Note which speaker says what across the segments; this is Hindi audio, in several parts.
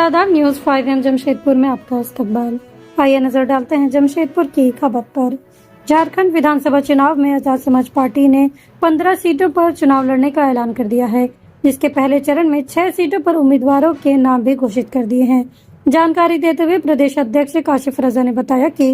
Speaker 1: आदाब। न्यूज़ 5 जमशेदपुर में आपका इस्तकबाल। आइए नजर डालते हैं जमशेदपुर की खबर पर। झारखंड विधानसभा चुनाव में आजाद समाज पार्टी ने 15 सीटों पर चुनाव लड़ने का ऐलान कर दिया है, जिसके पहले चरण में 6 सीटों पर उम्मीदवारों के नाम भी घोषित कर दिए हैं। जानकारी देते हुए प्रदेश अध्यक्ष काशिफ रजा ने बताया कि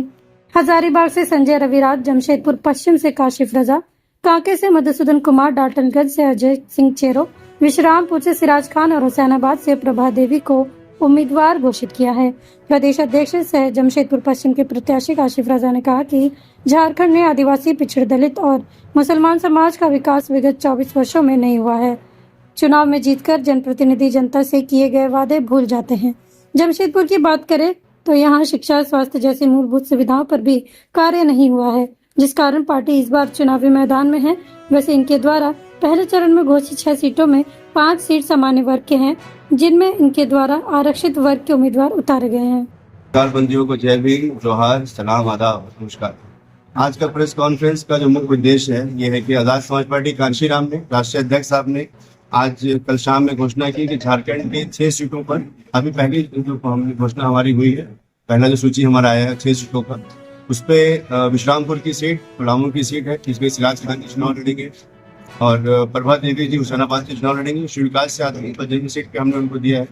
Speaker 1: हजारीबाग से संजय रविराज, जमशेदपुर पश्चिम से काशिफ रजा, कांके से मधुसूदन कुमार, डाल्टनगंज से अजय सिंह चेरो, विश्रामपुर से सिराज खान और हुसैनाबाद से प्रभा देवी को उम्मीदवार घोषित किया है। प्रदेश अध्यक्ष सह जमशेदपुर पश्चिम के प्रत्याशी काशिफ रजा ने कहा कि झारखंड में आदिवासी, पिछड़े, दलित और मुसलमान समाज का विकास विगत 24 वर्षों में नहीं हुआ है। चुनाव में जीतकर जनप्रतिनिधि जनता से किए गए वादे भूल जाते हैं। जमशेदपुर की बात करें तो यहाँ शिक्षा, स्वास्थ्य जैसी मूलभूत सुविधाओं पर भी कार्य नहीं हुआ है, जिस कारण पार्टी इस बार चुनावी मैदान में है। वैसे इनके द्वारा पहले चरण में घोषित 6 सीटों में 5 सीट सामान्य वर्ग के हैं, जिनमें इनके द्वारा आरक्षित वर्ग के उम्मीदवार उतारे गए हैं।
Speaker 2: बंदियों को जय भीम, जोहार, सलाम, आदाब, नमस्कार। आज का प्रेस कॉन्फ्रेंस का जो मुख्य उद्देश्य है ये है कि आजाद समाज पार्टी कांशीराम ने, राष्ट्रीय अध्यक्ष साहब ने आज कल शाम में घोषणा की कि झारखंड के 6 सीटों पर अभी पहली जो घोषणा हमारी हुई है, पहला जो सूची हमारा आया है 6 सीटों का, उस पे विश्रामपुर की सीट, पलामू की सीट है, जिसमें सिराज खान की चुनाव लड़ेंगे और प्रभा देवी जी हुसैनाबाद से चुनाव लड़ेंगे। शिवकाल से आदमी पर सीट पे हमने उनको दिया है।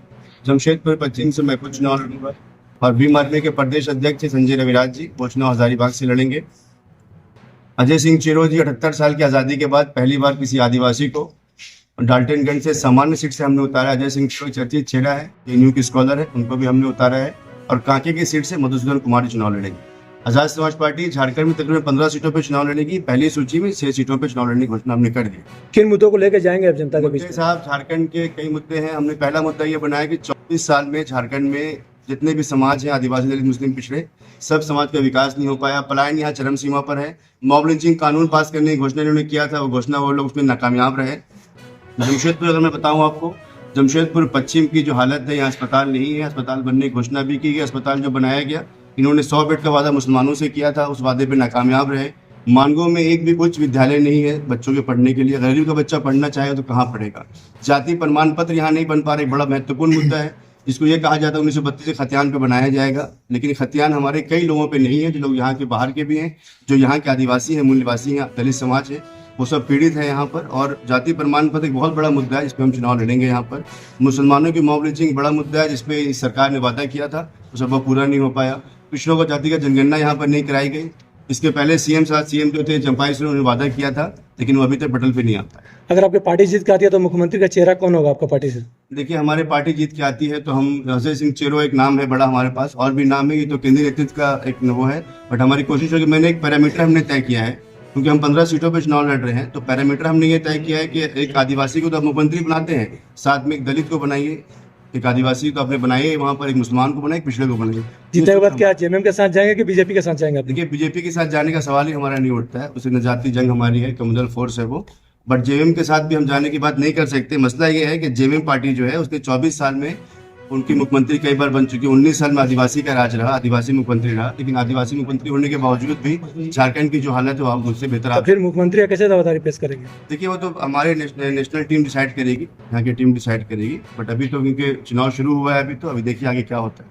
Speaker 2: जमशेदपुर पश्चिम से मैं खुद चुनाव लड़ूंगा और भीम आर्मी के प्रदेश अध्यक्ष संजय रविराज जी, वो चुनाव हजारीबाग से लड़ेंगे। अजय सिंह चेरो जी 78 साल की आज़ादी के बाद पहली बार किसी आदिवासी को डाल्टनगंज से सामान्य सीट से हमने उतारा। अजय सिंह चेरो चर्चित चेहरा है, न्यू की स्कॉलर है, उनको भी हमने उतारा है। और कांके की सीट से मधुसूदन कुमार चुनाव लड़ेंगे। आजाद समाज पार्टी झारखंड में तकरीबन 15 सीटों पर चुनाव लड़ेगी। पहली सूची में 6 सीटों पर चुनाव लड़ने की घोषणा हमने कर दी।
Speaker 3: किन मुद्दों को लेकर जाएंगे अब जनता के बीच?
Speaker 2: साहब, झारखंड के कई मुद्दे हैं। हमने पहला मुद्दा ये बनाया कि 24 साल में झारखंड में जितने भी समाज हैं, आदिवासी, दलित, मुस्लिम, पिछड़े, सब समाज का विकास नहीं हो पाया। पलायन यहाँ चरम सीमा पर है। मॉब लिंचिंग कानून पास करने की घोषणा इन्होंने किया था, वो घोषणा वो लोग उसमें नाकामयाब रहे। जमशेदपुर, अगर मैं बताऊं आपको, जमशेदपुर पश्चिम की जो हालत है, यहाँ अस्पताल नहीं है। अस्पताल बनने की घोषणा भी की गई। अस्पताल जो बनाया गया, इन्होंने 100 बेड का वादा मुसलमानों से किया था, उस वादे पे नाकामयाब रहे। मानगो में एक भी उच्च विद्यालय नहीं है बच्चों के पढ़ने के लिए। गरीब का बच्चा पढ़ना चाहे तो कहाँ पढ़ेगा? जाति प्रमाण पत्र यहाँ नहीं बन पा रहे, बड़ा महत्वपूर्ण मुद्दा है, जिसको ये कहा जाता है 1932 से खतियान पे बनाया जाएगा। लेकिन खतियान हमारे कई लोगों पे नहीं है, जो लोग यहाँ के बाहर के भी हैं, जो यहाँ के आदिवासी हैं, मूल निवासी हैं, दलित समाज है, वो सब पीड़ित है यहाँ पर। और जाति प्रमाण पत्र एक बहुत बड़ा मुद्दा है, जिस पर हम चुनाव लड़ेंगे। यहाँ पर मुसलमानों की मॉब लिंचिंग बड़ा मुद्दा है, जिसपे इस सरकार ने वादा किया था, वो सब वो पूरा नहीं हो पाया। पिछड़ों को जाति का जनगणना यहाँ पर नहीं कराई गई। इसके पहले सीएम जो थे चंपाई से, उन्होंने वादा किया था, लेकिन वो अभी तक पटल पे नहीं आता।
Speaker 3: अगर आपकी पार्टी जीत के आती है तो मुख्यमंत्री का चेहरा कौन होगा आपका पार्टी से?
Speaker 2: देखिए, हमारे पार्टी जीत के आती है तो हम, अजय सिंह चेरो एक नाम है बड़ा हमारे पास, और भी नाम है, ये तो केंद्रीय नेतृत्व का एक वो है। बट हमारी कोशिश होगी, मैंने एक पैरामीटर हमने तय किया है, क्योंकि हम 15 सीटों पर चुनाव लड़ रहे हैं, तो पैरामीटर हमने ये तय किया है कि एक आदिवासी को तो मुख्यमंत्री बनाते हैं, साथ में एक दलित को बनाइए, एक आदिवासी तो आपने बनाइए, वहाँ पर एक मुसलमान को बनाइए, पिछड़े को बनाइए।
Speaker 3: जीतने के बाद क्या जेएमएम के साथ जाएंगे कि बीजेपी के साथ जाएंगे?
Speaker 2: देखिए, बीजेपी के साथ जाने का सवाल ही हमारा नहीं उठता है, उसे नजाती जंग हमारी है, कम्युनल फोर्स है वो। बट जेएमएम के साथ भी हम जाने की बात नहीं कर सकते। मसला ये है कि जेएमएम पार्टी जो है, उसने 24 साल में उनकी मुख्यमंत्री कई बार बन चुकी है। 19 साल में आदिवासी का राज रहा, आदिवासी मुख्यमंत्री रहा, लेकिन आदिवासी मुख्यमंत्री होने के बावजूद भी झारखंड की जो हालत है वो मुझसे बेहतर।
Speaker 3: तो फिर मुख्यमंत्री कैसे दावेदारी पेश करेंगे?
Speaker 2: देखिए, वो तो हमारे नेशनल टीम डिसाइड करेगी, यहाँ की टीम डिसाइड करेगी। बट अभी तो क्योंकि चुनाव शुरू हुआ है, अभी देखिए आगे क्या होता है।